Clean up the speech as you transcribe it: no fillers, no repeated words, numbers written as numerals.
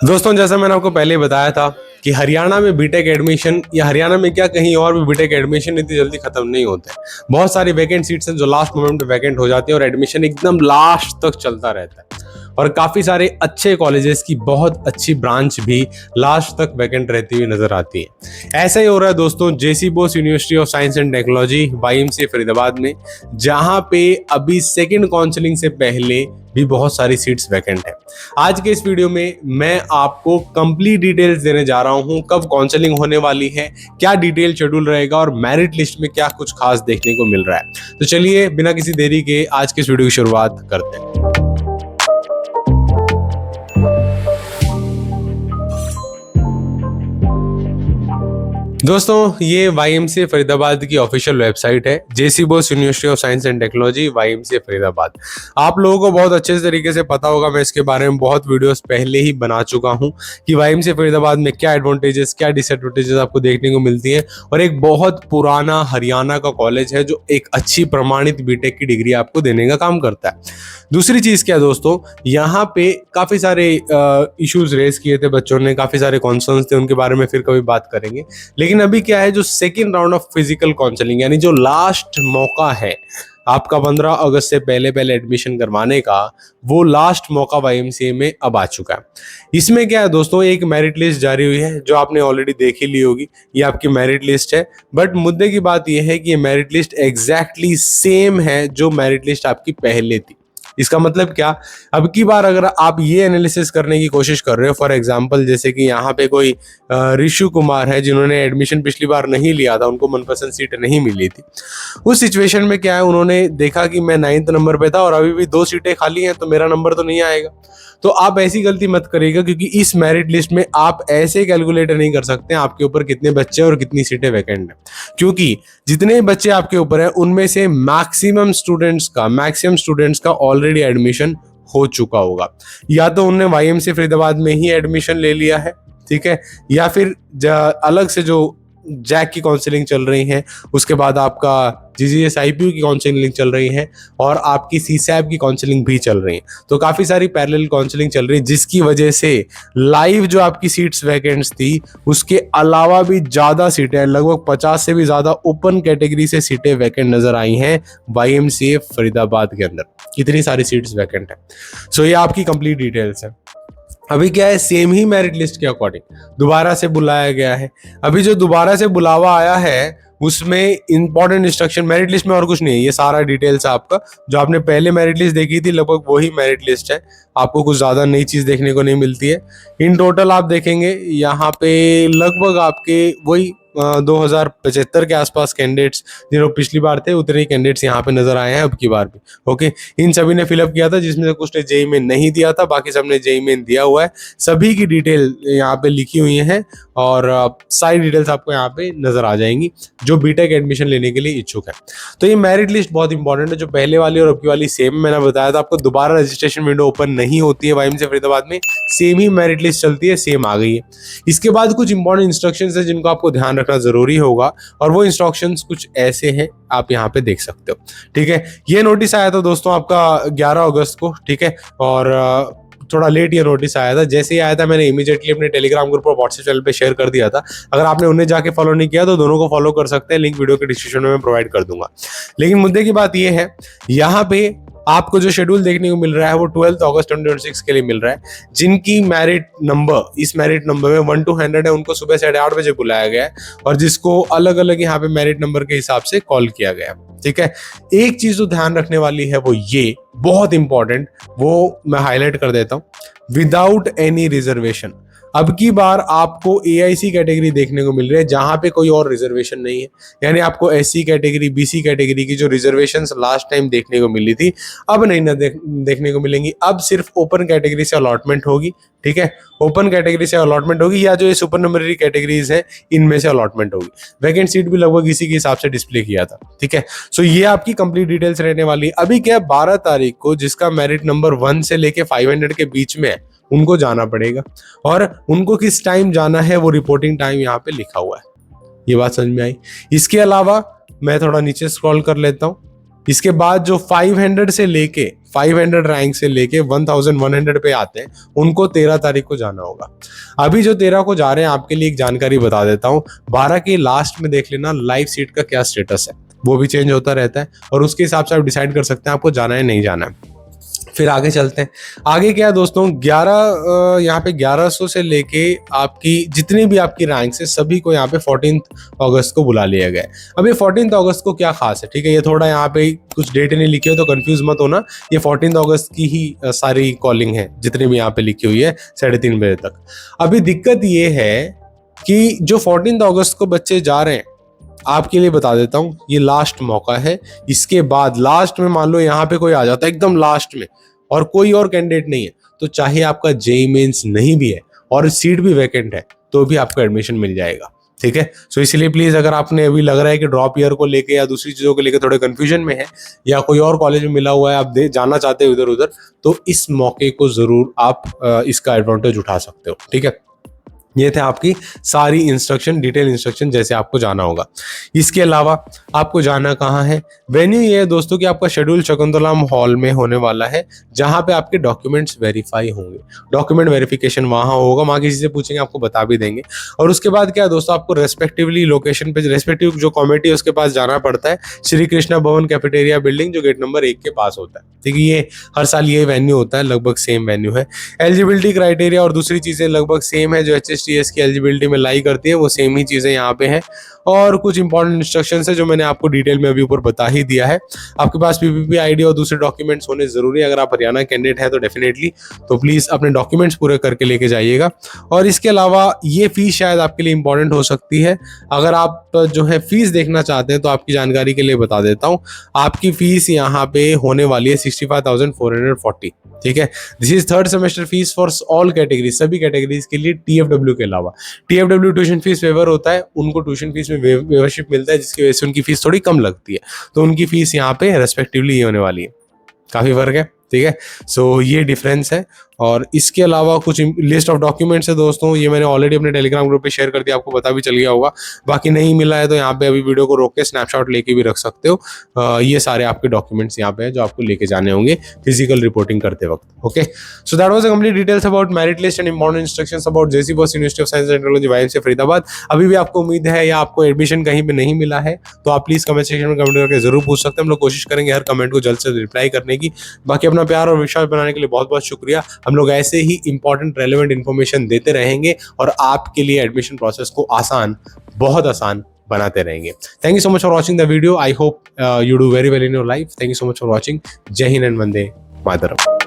दोस्तों, जैसा मैंने आपको पहले ही बताया था कि हरियाणा में बीटेक एडमिशन या हरियाणा में क्या कहीं और भी बीटेक एडमिशन इतनी जल्दी खत्म नहीं होते। बहुत सारी वैकेंट सीट्स हैं जो लास्ट मोमेंट पे वैकेंट हो जाती है और एडमिशन एकदम लास्ट तक चलता रहता है। और काफी सारे अच्छे कॉलेजेस की बहुत अच्छी ब्रांच भी लास्ट तक वैकेंट रहती हुई नजर आती है। ऐसा ही हो रहा है दोस्तों JC Bose university of science and technology YMCA Faridabad में, जहां पे अभी सेकेंड काउंसलिंग से पहले भी बहुत सारी सीट्स वैकेंट है। आज के इस वीडियो में मैं आपको कंप्लीट डिटेल्स देने जा रहा हूं, कब काउंसलिंग होने वाली है, क्या डिटेल शेड्यूल रहेगा और मेरिट लिस्ट में क्या कुछ खास देखने को मिल रहा है। तो चलिए बिना किसी देरी के आज के इस वीडियो की शुरुआत करते हैं। दोस्तों, ये वाईएमसीए फरीदाबाद की ऑफिशियल वेबसाइट है, JC Bose university of science and technology YMCA Faridabad. आप लोगों को बहुत अच्छे तरीके से पता होगा, मैं इसके बारे में बहुत वीडियोस पहले ही बना चुका हूं कि वाईएमसीए फरीदाबाद में क्या एडवांटेजेस क्या डिसएडवांटेजेस आपको देखने को मिलती है। और एक बहुत पुराना हरियाणा का कॉलेज है जो एक अच्छी प्रमाणित बीटेक की डिग्री आपको देने का काम करता है। दूसरी चीज क्या है दोस्तों, यहाँ पे काफी सारे इश्यूज रेज किए थे बच्चों ने, काफी सारे कॉन्सर्न्स थे, उनके बारे में फिर कभी बात करेंगे। लेकिन अभी क्या है, जो second round of physical counselling यानी जो लास्ट मौका है आपका 15 अगस्त से पहले पहले एडमिशन करवाने का, वो लास्ट मौका वाईएमसीए में अब आ चुका है। इसमें क्या है दोस्तों, एक मेरिट लिस्ट जारी हुई है जो आपने ऑलरेडी देख ही ली होगी। ये आपकी मेरिट लिस्ट है, बट मुद्दे की बात यह है कि ये मेरिट लिस्ट एग्जैक्टली सेम है जो मेरिट लिस्ट आपकी पहले थी। इसका मतलब क्या, अब की बार अगर आप ये एनालिसिस करने की कोशिश कर रहे हो, फॉर एग्जांपल जैसे कि यहाँ पे कोई ऋषु कुमार है जिन्होंने एडमिशन पिछली बार नहीं लिया था, उनको मनपसंद सीट नहीं मिली थी। उस सिचुएशन में क्या है, उन्होंने देखा कि मैं 9th नंबर पे था और अभी भी 2 सीटें खाली हैं, तो मेरा नंबर तो नहीं आएगा। तो आप ऐसी गलती मत करिएगा, क्योंकि इस मेरिट लिस्ट में आप ऐसे कैलकुलेट नहीं कर सकते आपके ऊपर कितने बच्चे और कितनी सीटें वैकेंट हैं। क्योंकि जितने बच्चे आपके ऊपर हैं उनमें से मैक्सिमम स्टूडेंट्स का ऑलरेडी एडमिशन हो चुका होगा। या तो उनने वाईएमसीए फरीदाबाद में ही एडमिशन ले लिया है, ठीक है, या फिर अलग से जो जैक की काउंसलिंग चल रही है, उसके बाद आपका जीजीएस आईपीयू की काउंसलिंग चल रही है और आपकी सीसैप की काउंसलिंग भी चल रही है। तो काफी सारी पैरेलल काउंसलिंग चल रही है, जिसकी वजह से लाइव जो आपकी सीट्स वैकेंट्स थी उसके अलावा भी ज्यादा सीटें, लगभग 50 से भी ज्यादा ओपन कैटेगरी से सीटें वैकेंट नजर आई हैं वाईएमसीए फरीदाबाद के अंदर। कितनी सारी सीट्स वैकेंट है। सो ये आपकी कंप्लीट डिटेल्स है। अभी क्या है, सेम ही मेरिट लिस्ट के अकॉर्डिंग दोबारा से बुलाया गया है। अभी जो दोबारा से बुलावा आया है उसमें इंपॉर्टेंट इंस्ट्रक्शन, मेरिट लिस्ट में और कुछ नहीं है, ये सारा डिटेल्स है आपका। जो आपने पहले मेरिट लिस्ट देखी थी लगभग वही मेरिट लिस्ट है, आपको कुछ ज्यादा नई चीज देखने को नहीं मिलती है। इन टोटल आप देखेंगे यहाँ पे लगभग आपके वही 2075 के आसपास कैंडिडेट्स जो पिछली बार थे उतने ही कैंडिडेट्स यहाँ पे नजर आए हैं अब की बार भी। ओके, इन सभी ने फिलअप किया था, जिसमें से कुछ ने जेई में नहीं दिया था, बाकी सबने जेई में दिया हुआ है। सभी की डिटेल यहाँ पे लिखी हुई है और सारी डिटेल्स आपको यहाँ पे नजर आ जाएंगी जो बीटेक एडमिशन लेने के लिए इच्छुक है। तो ये मेरिट लिस्ट बहुत इंपॉर्टेंट है, जो पहले वाली और अब की वाली सेम, मैंने बताया था आपको, दोबारा रजिस्ट्रेशन विंडो ओपन नहीं होती है वाईएमसीए फरीदाबाद में, सेम ही मेरिट लिस्ट चलती है, सेम आ गई है। इसके बाद कुछ इंपॉर्टेंट इंस्ट्रक्शंस है जिनको आपको ध्यान रखना जरूरी होगा, और वो इंस्ट्रक्शंस कुछ ऐसे हैं, आप यहाँ पे देख सकते हो। ठीक है, ये नोटिस आया था दोस्तों आपका 11 अगस्त को, ठीक है, और थोड़ा लेट ये नोटिस आया था। जैसे ही आया था मैंने इमीडिएटली अपने टेलीग्राम ग्रुप और व्हाट्सएप चैनल पे शेयर कर दिया था। अगर आपने उन्हें जाके फॉलो नहीं किया तो दोनों को फॉलो कर सकते हैं, लिंक वीडियो के डिस्क्रिप्शन में मैं प्रोवाइड कर दूंगा। लेकिन मुद्दे की बात ये है, यहाँ पे आपको जो शेड्यूल देखने को मिल रहा है वो 12 अगस्त 2026 के लिए मिल रहा है। जिनकी मेरिट नंबर, इस मेरिट नंबर में 1 to 100 है, उनको सुबह 8:30 बजे बुलाया गया है और जिसको अलग अलग यहाँ पे मेरिट नंबर के हिसाब से कॉल किया गया है। ठीक है, एक चीज तो ध्यान रखने वाली है, वो ये बहुत इंपॉर्टेंट, वो मैं हाईलाइट कर देता हूँ, विदाउट एनी रिजर्वेशन। अब की बार आपको एआईसी कैटेगरी देखने को मिल रही है जहां पे कोई और रिजर्वेशन नहीं है, यानी आपको एससी कैटेगरी बीसी कैटेगरी की जो रिजर्वेशंस लास्ट टाइम देखने को मिली थी अब नहीं ना देखने को मिलेंगी। अब सिर्फ ओपन कैटेगरी से अलॉटमेंट होगी। ठीक है, ओपन कैटेगरी से अलॉटमेंट होगी या जो ये सुपर नंबररी कैटेगरीज है इनमें से अलॉटमेंट होगी। वैकेंट सीट भी लगभग इसी के हिसाब से डिस्प्ले किया था। ठीक है, सो ये आपकी कंप्लीट डिटेल्स रहने वाली है। अभी क्या 12 तारीख को जिसका मेरिट नंबर 1 से लेके 500 के बीच में है उनको जाना पड़ेगा, और उनको किस टाइम जाना है वो रिपोर्टिंग टाइम यहाँ पे लिखा हुआ है। ये बात समझ में आई। इसके अलावा मैं थोड़ा नीचे स्क्रॉल कर लेता हूँ। इसके बाद जो 500 रैंक से लेके 1100 पे आते हैं उनको 13 तारीख को जाना होगा। अभी जो 13 को जा रहे हैं आपके लिए एक जानकारी बता देता हूँ, 12 के लास्ट में देख लेना लाइव सीट का क्या स्टेटस है, वो भी चेंज होता रहता है और उसके हिसाब से आप डिसाइड कर सकते हैं आपको जाना है नहीं जाना है। फिर आगे चलते हैं। आगे क्या है दोस्तों, 1100 से लेके आपकी जितनी भी आपकी रैंक्स है सभी को यहाँ पे 14 अगस्त को बुला लिया गया है। अब ये 14 अगस्त को क्या खास है, ठीक है, ये थोड़ा यहाँ पे कुछ डेट नहीं लिखी हो तो कंफ्यूज मत होना, ये 14 अगस्त की ही सारी कॉलिंग है जितनी भी यहाँ पे लिखी हुई है 3:30 बजे तक। अभी दिक्कत ये है कि जो 14 अगस्त को बच्चे जा रहे हैं, आपके लिए बता देता हूं, ये लास्ट मौका है। इसके बाद लास्ट में मान लो यहाँ पे कोई आ जाता है एकदम लास्ट में और कोई और कैंडिडेट नहीं है, तो चाहे आपका जेईई मेंस नहीं भी है और सीट भी वैकेंट है तो भी आपको एडमिशन मिल जाएगा, ठीक है। सो इसलिए प्लीज, अगर आपने अभी लग रहा है कि ड्रॉप ईयर को लेके या दूसरी चीजों को लेके थोड़े कंफ्यूजन में है या कोई और कॉलेज में मिला हुआ है, आप जाना चाहते हो इधर उधर, तो इस मौके को जरूर आप इसका एडवांटेज उठा सकते हो, ठीक है। ये थे आपकी सारी इंस्ट्रक्शन, डिटेल इंस्ट्रक्शन जैसे आपको जाना होगा। इसके अलावा आपको जाना कहाँ है, वेन्यू ये है दोस्तों कि आपका शेड्यूल शकुंतला हॉल में होने वाला है, जहाँ पे आपके डॉक्यूमेंट्स वेरीफाई होंगे। डॉक्यूमेंट वेरिफिकेशन वहाँ होगा, वहाँ किसी से पूछेंगे आपको बता भी देंगे। और उसके बाद क्या है दोस्तों, आपको रेस्पेक्टिवली लोकेशन पे रेस्पेक्टिव जो कमेटी है उसके पास जाना पड़ता है। श्री कृष्णा भवन कैफेटेरिया बिल्डिंग जो गेट नंबर 1 के पास होता है, ठीक है। ये हर साल ये वेन्यू होता है, लगभग सेम वेन्यू है। एलिजिबिलिटी क्राइटेरिया और दूसरी चीजें लगभग सेम है, जो HSTS की एलिजिबिलिटी में लाई करती है वो सेम ही चीजें यहाँ पे हैं। और कुछ इंपॉर्टेंट इंस्ट्रक्शंस है जो मैंने आपको डिटेल में अभी ऊपर बता ही दिया है। आपके पास PPP ID और दूसरे डॉक्यूमेंट्स होने जरूरी है। अगर आप हरियाणा कैंडिडेट है तो डेफिनेटली तो प्लीज अपने डॉक्यूमेंट्स पूरे करके लेके जाइएगा। और इसके अलावा ये फीस शायद आपके लिए इंपॉर्टेंट हो सकती है। अगर आप जो है फीस देखना चाहते हैं तो आपकी जानकारी के लिए बता देता हूँ, आपकी फीस यहाँ पे होने वाली है 65,440, ठीक है। This is 3rd semester fees for all categories, सभी कैटेगरीज के लिए TFW के अलावा। TFW ट्यूशन फीस वेवर होता है, उनको ट्यूशन फीस में वेवरशिप मिलता है जिसकी वजह से उनकी फीस थोड़ी कम लगती है, तो उनकी फीस यहाँ पे रेस्पेक्टिवली ये होने वाली है, काफी फर्क है, ठीक है। सो ये डिफरेंस है। और इसके अलावा कुछ लिस्ट ऑफ डॉक्यूमेंट्स है दोस्तों, ये मैंने ऑलरेडी अपने टेलीग्राम ग्रुप पे शेयर कर दिया, आपको पता भी चल गया होगा। बाकी नहीं मिला है तो यहाँ पे अभी वीडियो को रोक के स्नैपशॉट लेके भी रख सकते हो। ये सारे आपके डॉक्यूमेंट्स यहाँ पे है जो आपको लेके जाने होंगे फिजिकल रिपोर्टिंग करते वक्त, okay. So that was the complete details about merit list and important instructions about JC Bose university of science and technology YMCA Faridabad. अभी भी आपको उम्मीद है या आपको एडमिशन कहीं पे नहीं मिला है तो आप प्लीज कमेंट सेक्शन में कमेंट करके जरूर पूछ सकते हैं। हम लोग कोशिश करेंगे हर कमेंट को जल्द से रिप्लाई करने की। बाकी अपना प्यार और विश्वास बनाने के लिए बहुत बहुत शुक्रिया। हम लोग ऐसे ही इंपॉर्टेंट रेलेवेंट इन्फॉर्मेशन देते रहेंगे और आपके लिए एडमिशन प्रोसेस को आसान, बहुत आसान बनाते रहेंगे। Thank you so much for watching the video. I hope you do very well in your life. Thank you so much for watching. जय हिंद एंड वंदे मातरम।